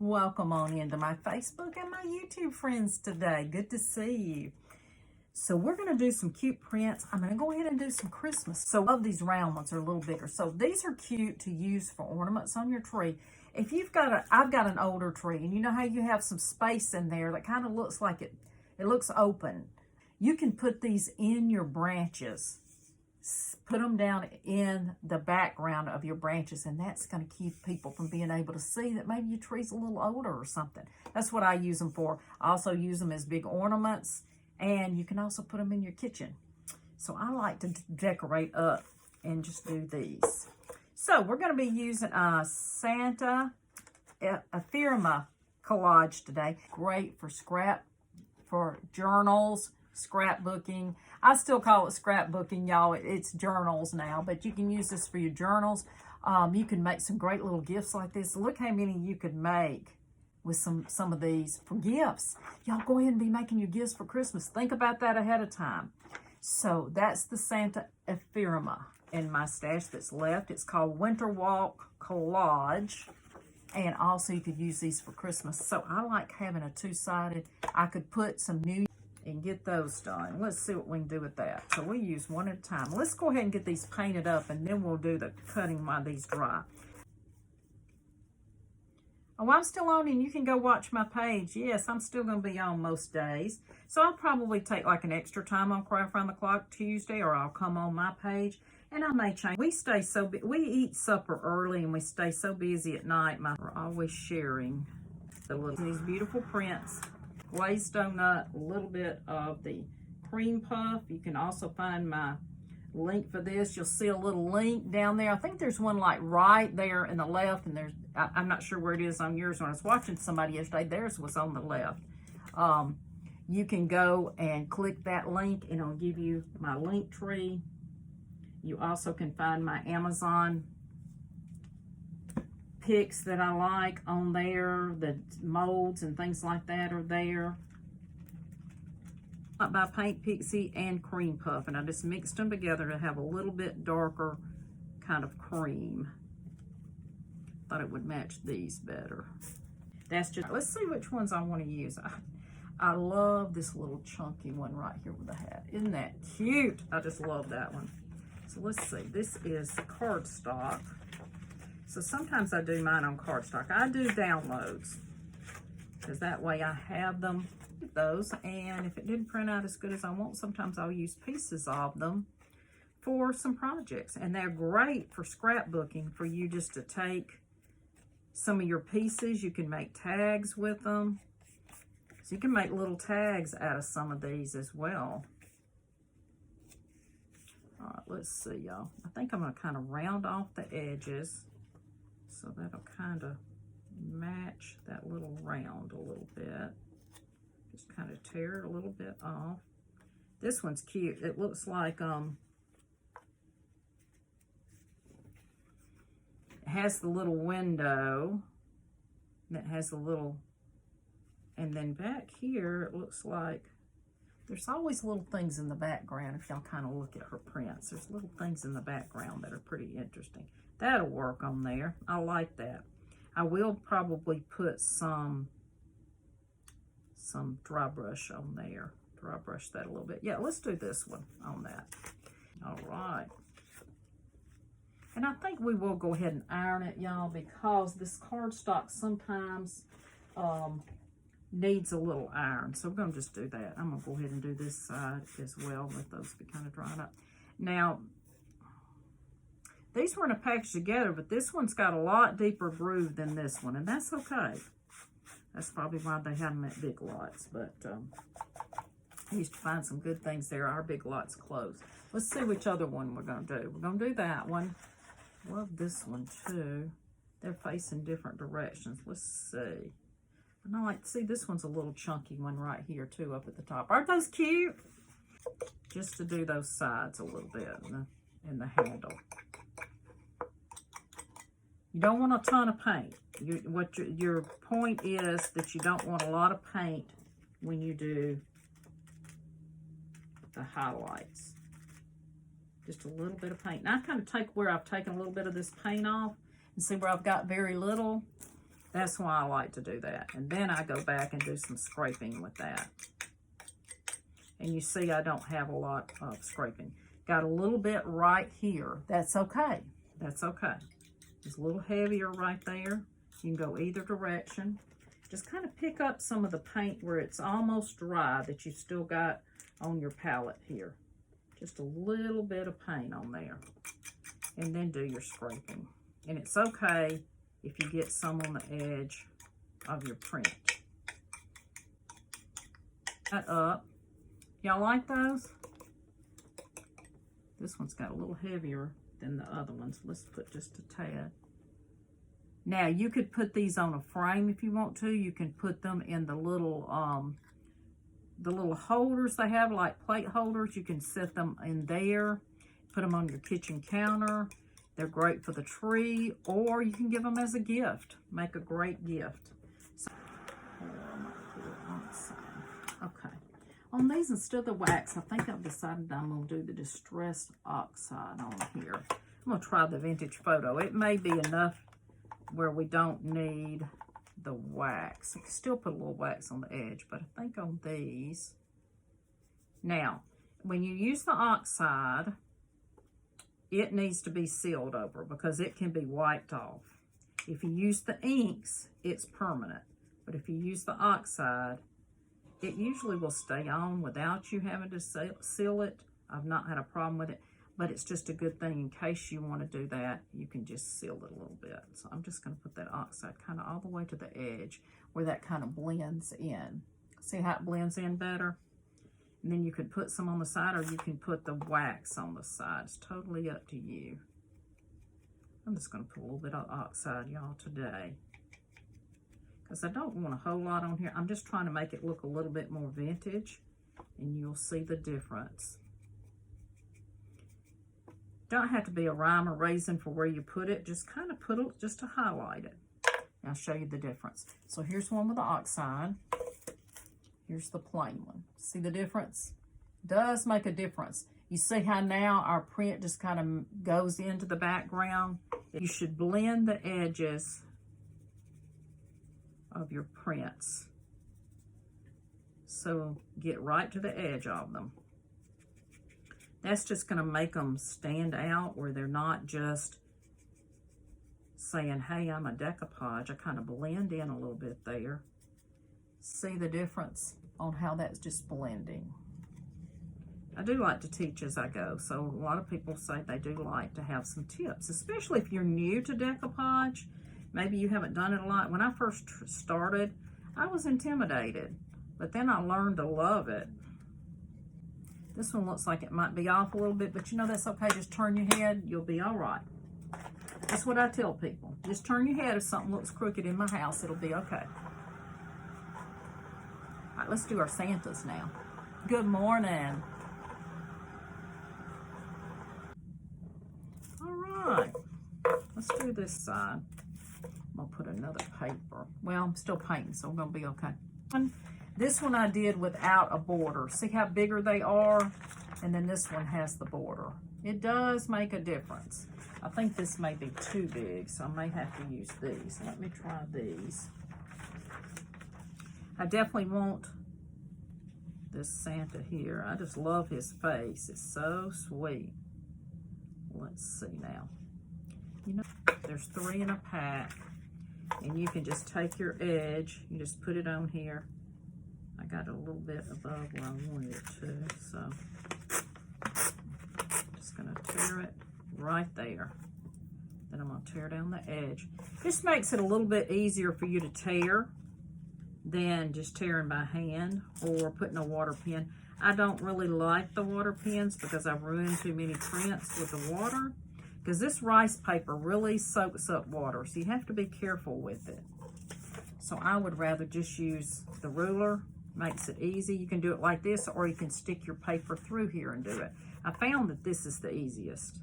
Welcome on into my Facebook and my YouTube friends today. Good to see you. So we're going to do some cute prints. I'm going to go ahead and do some Christmas. So love these round ones are a little bigger. So these are cute to use for ornaments on your tree. If you've got I've got an older tree, and you know how you have some space in there that kind of looks like it looks open. You can put these in your branches. Put them down in the background of your branches, and that's going to keep people from being able to see that maybe your tree's a little older or something. That's what I use them for. I also use them as big ornaments, and you can also put them in your kitchen. So I like to decorate up and just do these. So we're going to be using a Santa ephemera collage today. Great for journals, scrapbooking. I still call it scrapbooking, y'all. It's journals now, but you can use this for your journals. You can make some great little gifts like this. Look how many you could make with some of these for gifts. Y'all go ahead and be making your gifts for Christmas. Think about that ahead of time. So that's the Santa ephemera in my stash that's left. It's called Winter Walk Collage. And also you could use these for Christmas. So I like having a two-sided. I could put some new and get those done. Let's see what we can do with that. So we use one at a time. Let's go ahead and get these painted up, and then we'll do the cutting while these dry. Oh, I'm still on, and you can go watch my page. Yes, I'm still going to be on most days. So I'll probably take like an extra time on Craft Around the Clock Tuesday, or I'll come on my page, and I may change. We eat supper early, and we stay so busy at night. We're always sharing these beautiful prints. Glazed donut, a little bit of the cream puff. You can also find my link for this. You'll see a little link down there. I think there's one like right there in the left, and I'm not sure where it is on yours. When I was watching somebody yesterday, theirs was on the left. You can go and click that link, and it'll give you my link tree. You also can find my Amazon picks that I like on there. The molds and things like that are there. By Paint Pixie and cream puff, and I just mixed them together to have a little bit darker kind of cream. Thought it would match these better. That's just, let's see which ones I want to use. I love this little chunky one right here with the hat. Isn't that cute? I just love that one. So let's see, this is cardstock. So sometimes I do mine on cardstock. I do downloads, because that way I have them, those, and if it didn't print out as good as I want, sometimes I'll use pieces of them for some projects. And they're great for scrapbooking, for you just to take some of your pieces. You can make tags with them. So you can make little tags out of some of these as well. All right, let's see, y'all. I think I'm gonna kind of round off the edges, so that'll kind of match that little round a little bit. Just kind of tear it a little bit off. This one's cute. It looks like, it has the little window. That has the little, and then back here, it looks like, there's always little things in the background. If y'all kind of look at her prints, there's little things in the background that are pretty interesting. That'll work on there. I like that. I will probably put some dry brush on there. Dry brush that a little bit. Yeah, let's do this one on that. All right. And I think we will go ahead and iron it, y'all, because this cardstock sometimes needs a little iron. So we're going to just do that. I'm going to go ahead and do this side as well. Let those be kind of dried up. Now, these were in a package together, but this one's got a lot deeper groove than this one, and that's okay. That's probably why they have them at Big Lots, but I used to find some good things there. Our Big Lots closed. Let's see which other one we're going to do. We're going to do that one. Love this one too. They're facing different directions. Let's see. And I like to see this one's a little chunky one right here too, up at the top. Aren't those cute? Just to do those sides a little bit in the handle. You don't want a ton of paint. Your point is that you don't want a lot of paint when you do the highlights. Just a little bit of paint. Now I kind of take where I've taken a little bit of this paint off and see where I've got very little. That's why I like to do that. And then I go back and do some scraping with that. And you see I don't have a lot of scraping. Got a little bit right here. That's okay. That's okay. It's a little heavier right there. You can go either direction. Just kind of pick up some of the paint where it's almost dry that you've still got on your palette here. Just a little bit of paint on there. And then do your scraping. And it's okay if you get some on the edge of your print. That up. Y'all like those? This one's got a little heavier than the other ones. Let's put just a tad. Now, you could put these on a frame if you want to. You can put them in the little holders they have, like plate holders. You can set them in there. Put them on your kitchen counter. They're great for the tree, or you can give them as a gift. Make a great gift. So, okay. On these, instead of the wax, I think I've decided I'm going to do the distressed oxide on here. I'm going to try the vintage photo. It may be enough where we don't need the wax. We can still put a little wax on the edge, but I think on these. Now, when you use the oxide, it needs to be sealed over because it can be wiped off. If you use the inks, it's permanent. But if you use the oxide, it usually will stay on without you having to seal it. I've not had a problem with it, but it's just a good thing in case you want to do that. You can just seal it a little bit. So I'm just going to put that oxide kind of all the way to the edge where that kind of blends in. See how it blends in better? And then you could put some on the side, or you can put the wax on the side. It's totally up to you. I'm just going to put a little bit of oxide, y'all, today. Because I don't want a whole lot on here. I'm just trying to make it look a little bit more vintage. And you'll see the difference. Don't have to be a rhyme or reason for where you put it. Just kind of put it, just to highlight it. And I'll show you the difference. So here's one with the oxide. Here's the plain one. See the difference? Does make a difference. You see how now our print just kind of goes into the background? You should blend the edges of your prints. So get right to the edge of them. That's just going to make them stand out where they're not just saying, hey, I'm a decoupage. I kind of blend in a little bit there. See the difference on how that's just blending. I do like to teach as I go, so a lot of people say they do like to have some tips, especially if you're new to decoupage. Maybe you haven't done it a lot. When I first started, I was intimidated, but then I learned to love it. This one looks like it might be off a little bit, but you know that's okay. Just turn your head, you'll be all right. That's what I tell people. Just turn your head if something looks crooked in my house, it'll be okay. All right, let's do our Santas now. Good morning. All right, let's do this side. I'm gonna put another paper. Well, I'm still painting, so I'm gonna be okay. This one I did without a border. See how bigger they are? And then this one has the border. It does make a difference. I think this may be too big, so I may have to use these. Let me try these. I definitely want this Santa here. I just love his face. It's so sweet. Let's see now. You know, there's 3 in a pack, and you can just take your edge, you just put it on here. I got it a little bit above where I wanted it to, so just gonna tear it right there. Then I'm gonna tear down the edge. This makes it a little bit easier for you to tear than just tearing by hand or putting a water pen. I don't really like the water pens because I've ruined too many prints with the water, because this rice paper really soaks up water, so you have to be careful with it. So I would rather just use the ruler. Makes it easy. You can do it like this, or you can stick your paper through here and do it. I found that this is the easiest.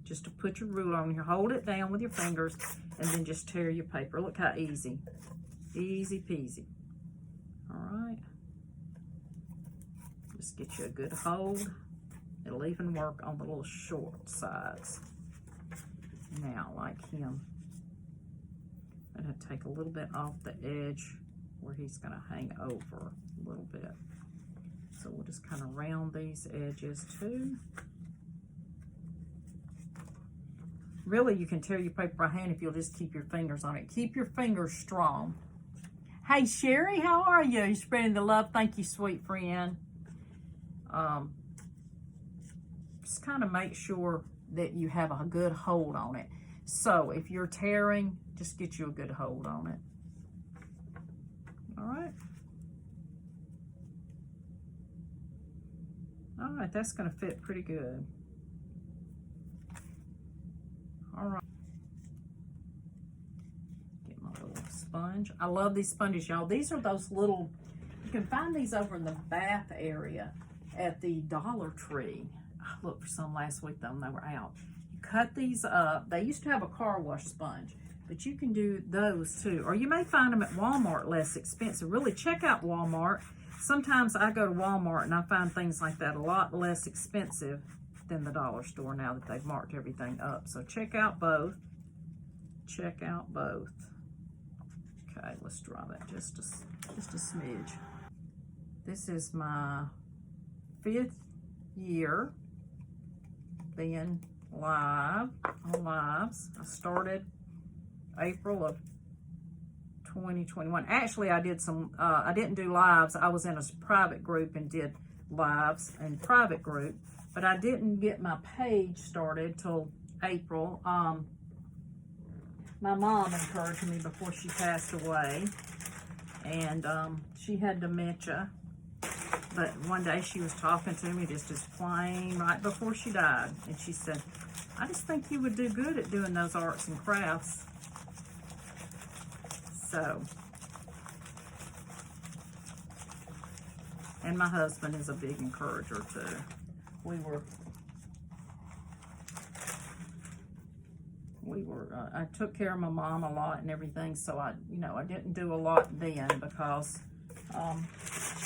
Just to put your ruler on here, hold it down with your fingers, and then just tear your paper. Look how easy. Easy peasy. All right. Just get you a good hold. It'll even work on the little short sides. Now, like him. I'm going to take a little bit off the edge where he's going to hang over a little bit. So we'll just kind of round these edges too. Really, you can tear your paper by hand if you'll just keep your fingers on it. Keep your fingers strong. Hey, Sherry, how are you? You're spreading the love. Thank you, sweet friend. Just kind of make sure that you have a good hold on it. So if you're tearing, just get you a good hold on it. All right. All right, that's going to fit pretty good. All right. Get my little sponge. I love these sponges, y'all. These are those little, you can find these over in the bath area at the Dollar Tree. I looked for some last week though, and they were out. You cut these up. They used to have a car wash sponge, but you can do those too. Or you may find them at Walmart less expensive. Really check out Walmart. Sometimes I go to Walmart and I find things like that a lot less expensive than the dollar store now that they've marked everything up. So check out both. Check out both. Okay, let's draw that just a smidge. This is my 5th year being live on lives. I started April of 2021. Actually, I did some, I didn't do lives. I was in a private group and did lives and private group, but I didn't get my page started till April. My mom encouraged me before she passed away, and she had dementia, but one day she was talking to me just as plain right before she died, and she said, I just think you would do good at doing those arts and crafts. So, and my husband is a big encourager too. I took care of my mom a lot and everything, so I didn't do a lot then because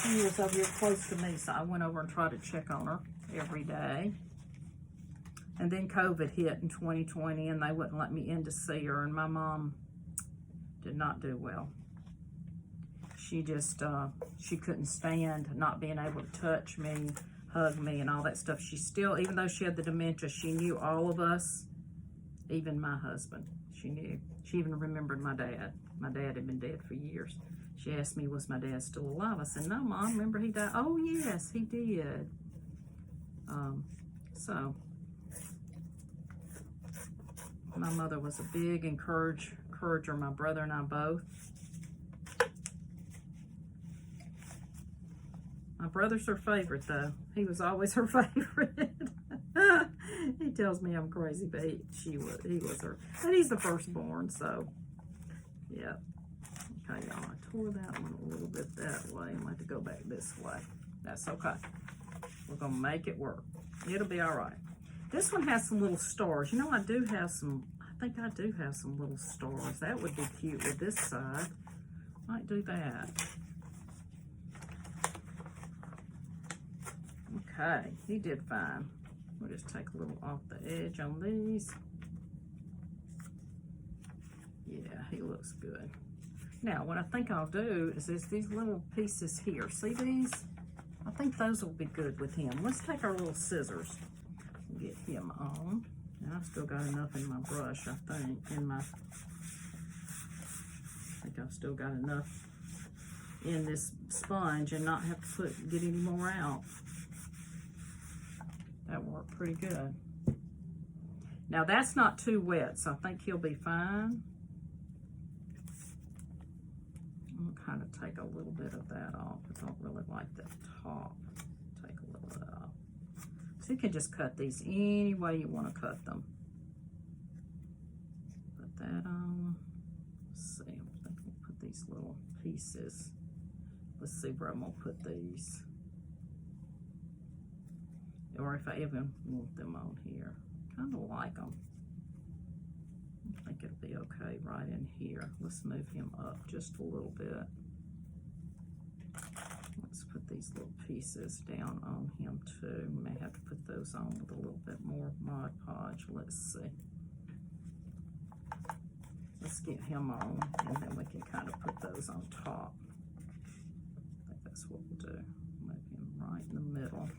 she was over here close to me, so I went over and tried to check on her every day. And then COVID hit in 2020, and they wouldn't let me in to see her, and my mom did not do well. She just, she couldn't stand not being able to touch me, hug me, and all that stuff. She still, even though she had the dementia, she knew all of us, even my husband. She knew. She even remembered my dad. My dad had been dead for years. She asked me, was my dad still alive? I said, no, Mom, remember he died? Oh, yes, he did. So, my mother was a big encourager, my brother and I both. My brother's her favorite, though. He was always her favorite. He tells me I'm crazy, but he was her. And he's the firstborn, so, yeah. Okay, y'all, I tore that one a little bit that way. I'm going to have to go back this way. That's okay. We're going to make it work. It'll be all right. This one has some little stars. You know, I do have some, I think I do have some little stars. That would be cute with this side. Might do that. Okay, he did fine. We'll just take a little off the edge on these. Yeah, he looks good. Now, what I think I'll do is these little pieces here. See these? I think those will be good with him. Let's take our little scissors and get him on. And I've still got enough in my brush, I think. I think I've still got enough in this sponge and not have to get any more out. That worked pretty good. Now that's not too wet, so I think he'll be fine. I'm gonna kind of take a little bit of that off. I don't really like the top. Take a little of that off. So you can just cut these any way you want to cut them. Put that on. Let's see, I think we'll put these little pieces. Let's see where I'm gonna put these. Or if I even want them on here. Kind of like them. I think it'll be okay right in here. Let's move him up just a little bit. Let's put these little pieces down on him too. We may have to put those on with a little bit more Mod Podge. Let's see. Let's get him on, and then we can kind of put those on top. I think that's what we'll do. Make him right in the middle.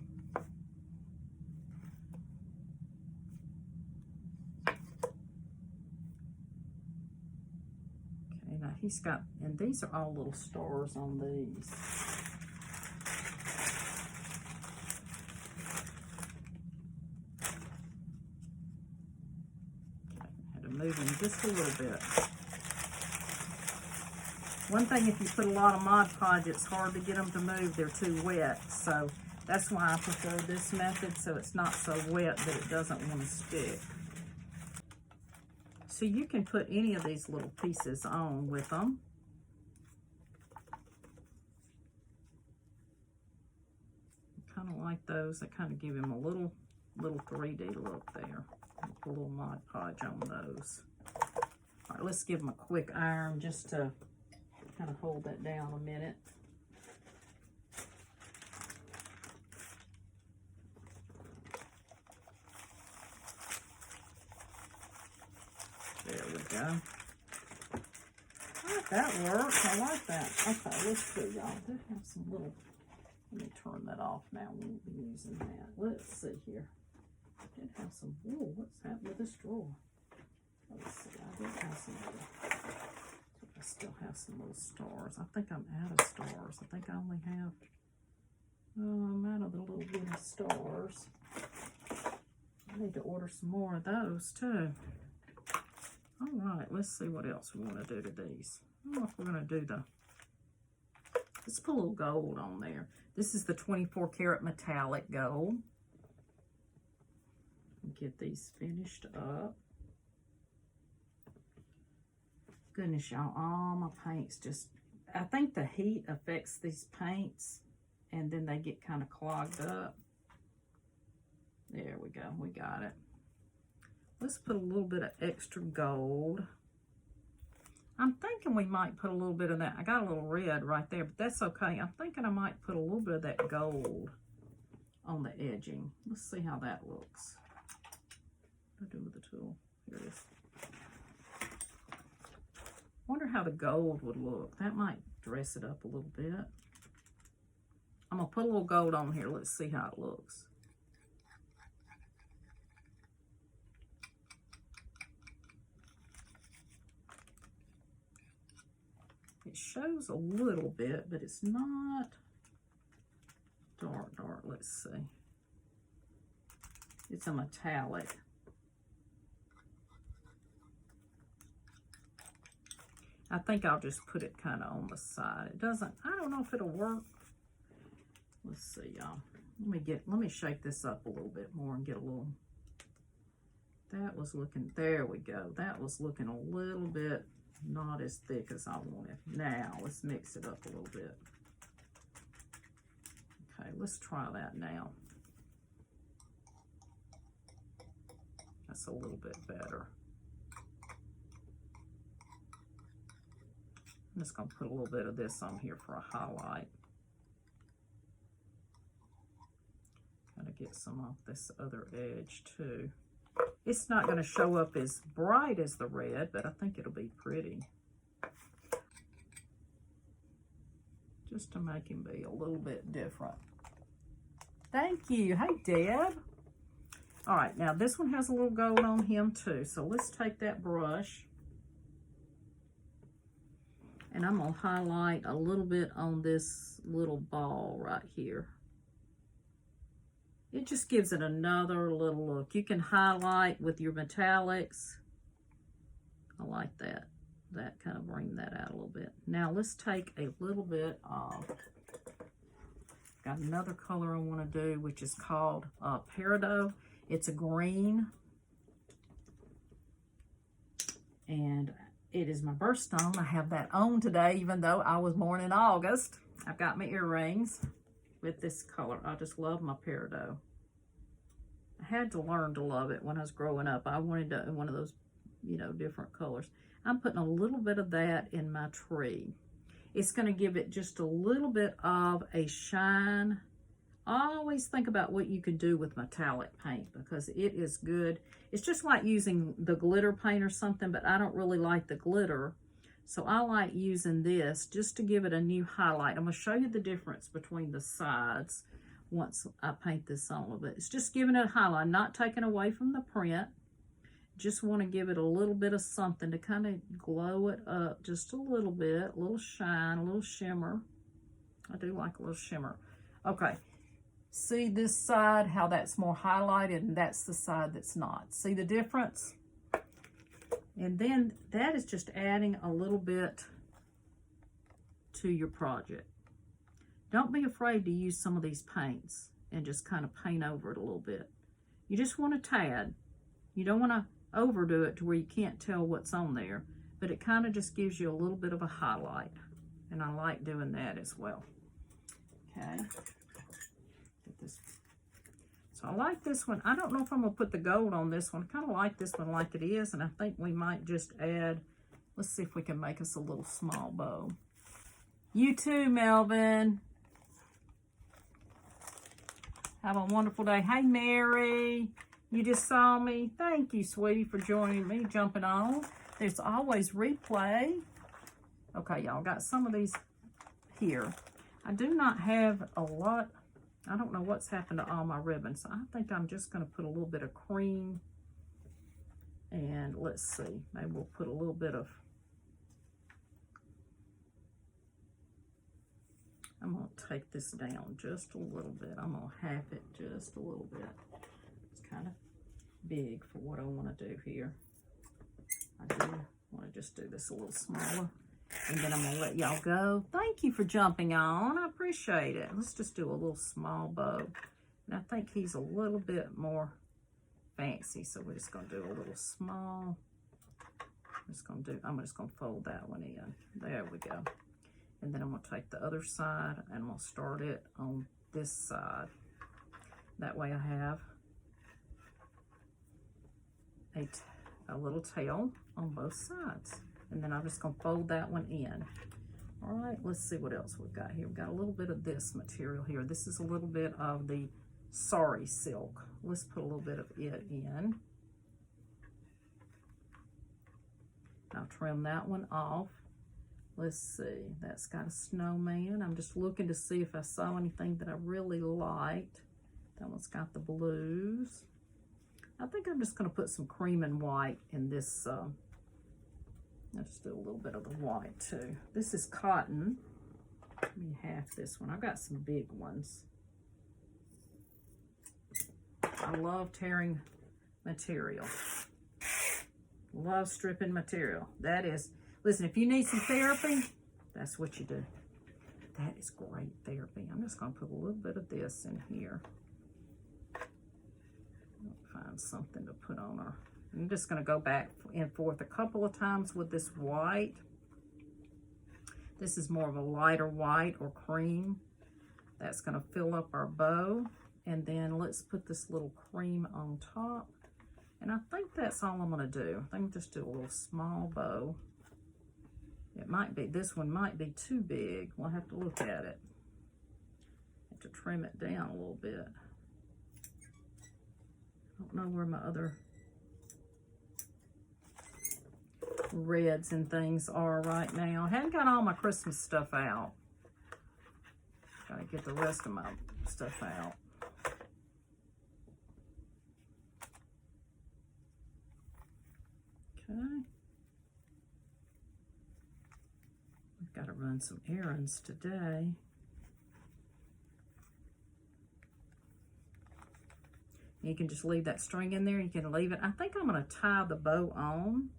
Okay, now he's got, and these are all little stars on these. Move them just a little bit. One thing, if you put a lot of Mod Podge, it's hard to get them to move. They're too wet. So that's why I prefer this method, so it's not so wet that it doesn't want to stick. So you can put any of these little pieces on with them. Kind of like those. They kind of give him a little 3D look there. A little Mod Podge on those. All right, let's give them a quick iron just to kind of hold that down a minute. There we go. All right, that works. I like that. Okay, let's see, y'all. I do have some little, let me turn that off now. We won't be using that. Let's see here. I did have some, oh, what's happened with this drawer? Let's see, I did have some little, I still have some little stars. I think I'm out of stars. I think I only have, I'm out of the little bitty stars. I need to order some more of those too. All right, let's see what else we want to do to these. I don't know if we're going to do the, let's put a little gold on there. This is the 24 karat metallic gold. Get these finished up. Goodness, y'all, all my paints just, I think the heat affects these paints and then they get kind of clogged up. There we go, we got it. Let's put a little bit of extra gold. I'm thinking we might put a little bit of that. I got a little red right there, but that's okay. I'm thinking I might put a little bit of that gold on the edging. Let's see how that looks. What do I do with the tool? Here it is. Wonder how the gold would look. That might dress it up a little bit. I'm gonna put a little gold on here. Let's see how it looks. It shows a little bit, but it's not dark. Let's see. It's a metallic. I think I'll just put it kind of on the side. It doesn't, I don't know if it'll work. Let's see, y'all. Let me shake this up a little bit more and get a little, that was looking, there we go. That was looking a little bit not as thick as I wanted. Now, let's mix it up a little bit. Okay, let's try that now. That's a little bit better. I'm just going to put a little bit of this on here for a highlight. Kind of get some off this other edge too. It's not going to show up as bright as the red, but I think it'll be pretty. Just to make him be a little bit different. Thank you. Hey, Deb. All right, now this one has a little gold on him too. So let's take that brush. And I'm going to highlight a little bit on this little ball right here. It just gives it another little look. You can highlight with your metallics. I like that. That kind of bring that out a little bit. Now let's take a little bit of, got another color I want to do, which is called Peridot. It's a green. And it is my birthstone. I have that on today, even though I was born in August. I've got my earrings with this color. I just love my Peridot. I had to learn to love it when I was growing up. I wanted to, one of those, you know, different colors. I'm putting a little bit of that in my tree. It's going to give it just a little bit of a shine always think about what you can do with metallic paint because it is good. It's just like using the glitter paint or something, but I don't really like the glitter. So I like using this just to give it a new highlight. I'm going to show you the difference between the sides once I paint this on a little bit. It's just giving it a highlight, not taking away from the print. Just want to give it a little bit of something to kind of glow it up just a little bit, a little shine, a little shimmer. I do like a little shimmer. Okay. See this side, how that's more highlighted, and that's the side that's not. See the difference? And then that is just adding a little bit to your project. Don't be afraid to use some of these paints and just kind of paint over it a little bit. You just want a tad. You don't want to overdo it to where you can't tell what's on there, but it kind of just gives you a little bit of a highlight. And I like doing that as well. Okay. So I like this one. I don't know if I'm going to put the gold on this one. I kind of like this one like it is, and I think we might just add, let's see if we can make us a little small bow. You too, Melvin. Have a wonderful day. Hey, Mary. You just saw me. Thank you, sweetie, for joining me, jumping on. There's always replay. Okay, y'all, got some of these here. I do not have a lot. I don't know what's happened to all my ribbons. So I think I'm just going to put a little bit of cream. And let's see. Maybe we'll put a little bit of... I'm going to take this down just a little bit. I'm going to half it just a little bit. It's kind of big for what I want to do here. I do want to just do this a little smaller. And then I'm going to let y'all go. Thank you for jumping on. I appreciate it. Let's just do a little small bow. And I think he's a little bit more fancy. So we're just going to do a little small. I'm just going to fold that one in. There we go. And then I'm going to take the other side and I'm going to start it on this side. That way I have a little tail on both sides. And then I'm just going to fold that one in. All right, let's see what else we've got here. We've got a little bit of this material here. This is a little bit of the sari silk. Let's put a little bit of it in. I'll trim that one off. Let's see, that's got a snowman. I'm just looking to see if I saw anything that I really liked. That one's got the blues. I think I'm just going to put some cream and white in this. Let's do a little bit of the white too. This is cotton. Let me half this one. I've got some big ones. I love tearing material. Love stripping material. That is, listen, if you need some therapy, that's what you do. That is great therapy. I'm just going to put a little bit of this in here. Find something to put on our... I'm just going to go back and forth a couple of times with this white. This is more of a lighter white or cream. That's going to fill up our bow. And then let's put this little cream on top. And I think that's all I'm going to do. I think just do a little small bow. It might be, this one might be too big. We'll have to look at it. Have to trim it down a little bit. I don't know where my other reds and things are right now. I haven't got all my Christmas stuff out. Gotta get the rest of my stuff out. Okay. We've got to run some errands today. You can just leave that string in there. You can leave it. I think I'm going to tie the bow on.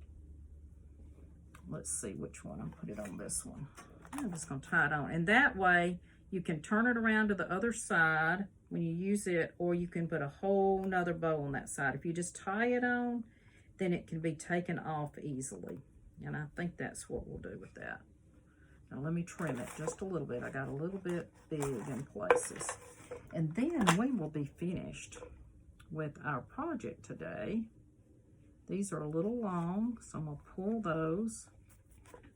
Let's see which one. I'll put it on this one. I'm just going to tie it on. And that way, you can turn it around to the other side when you use it, or you can put a whole nother bow on that side. If you just tie it on, then it can be taken off easily. And I think that's what we'll do with that. Now let me trim it just a little bit. I got a little bit big in places. And then we will be finished with our project today. These are a little long, so I'm going to pull those.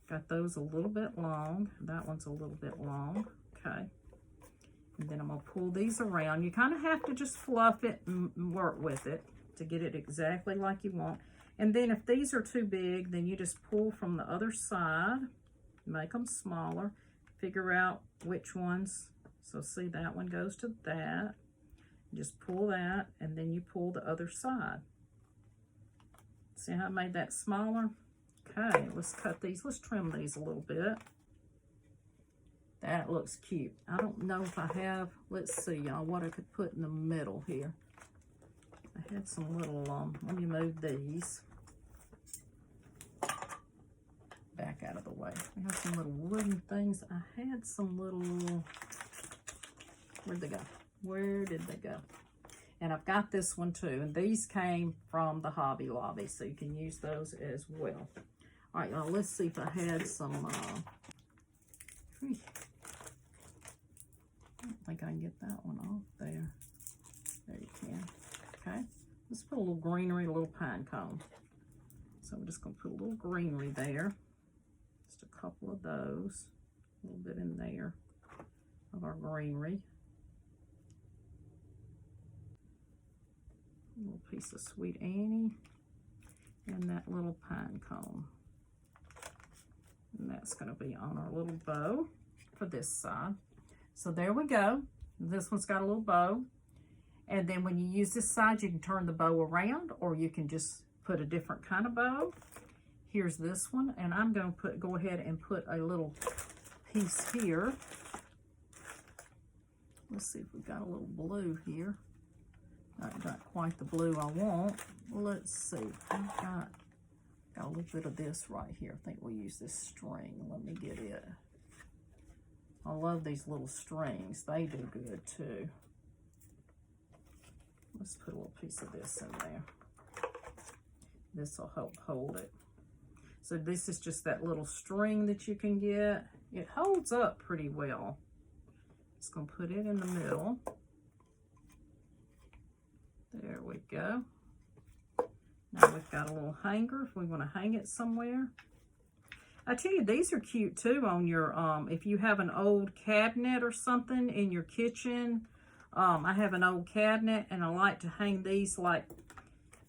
Got those a little bit long. That one's a little bit long. Okay. And then I'm going to pull these around. You kind of have to just fluff it and work with it to get it exactly like you want. And then if these are too big, then you just pull from the other side, make them smaller, figure out which ones. So see, that one goes to that. Just pull that, and then you pull the other side. See how I made that smaller? Okay, let's cut these. Let's trim these a little bit. That looks cute. I don't know if I have, let's see, y'all, what I could put in the middle here. I had some little, let me move these back out of the way. I have some little wooden things. I had some little, where'd they go? Where did they go? And I've got this one too. And these came from the Hobby Lobby, so you can use those as well. All right, y'all, let's see if I had some, I don't think I can get that one off there. There you can. Okay, let's put a little greenery, a little pine cone. So I'm just gonna put a little greenery there. Just a couple of those. A little bit in there of our greenery. A little piece of Sweet Annie. And that little pine cone. And that's gonna be on our little bow for this side. So there we go. This one's got a little bow. And then when you use this side, you can turn the bow around, or you can just put a different kind of bow. Here's this one, and I'm going to go ahead and put a little piece here. Let's see if we've got a little blue here. Not quite the blue I want. Let's see. I've got a little bit of this right here. I think we'll use this string. Let me get it. I love these little strings. They do good too. Let's put a little piece of this in there. This will help hold it. So this is just that little string that you can get. It holds up pretty well. Just gonna put it in the middle. There we go. Now we've got a little hanger if we want to hang it somewhere. I tell you, these are cute too on your, if you have an old cabinet or something in your kitchen. I have an old cabinet and I like to hang these like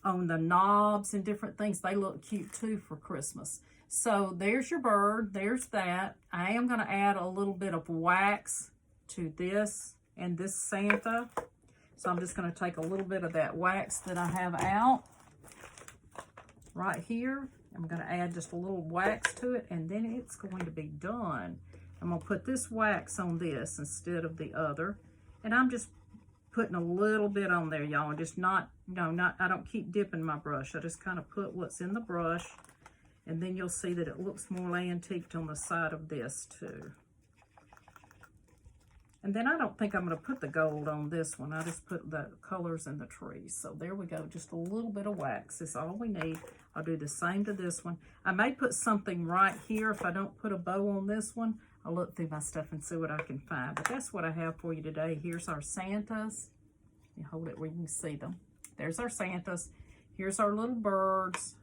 on the knobs and different things. They look cute too for Christmas. So there's your bird, there's that. I am gonna add a little bit of wax to this and this Santa. So I'm just gonna take a little bit of that wax that I have out right here. I'm going to add just a little wax to it, and then it's going to be done. I'm going to put this wax on this instead of the other, and I'm just putting a little bit on there, y'all. Just I don't keep dipping my brush. I just kind of put what's in the brush, and then you'll see that it looks more antiqued on the side of this too. And then I don't think I'm going to put the gold on this one. I just put the colors in the trees. So there we go. Just a little bit of wax is all we need. I'll do the same to this one. I may put something right here. If I don't put a bow on this one, I'll look through my stuff and see what I can find. But that's what I have for you today. Here's our Santas. You hold it where you can see them. There's our Santas. Here's our little birds.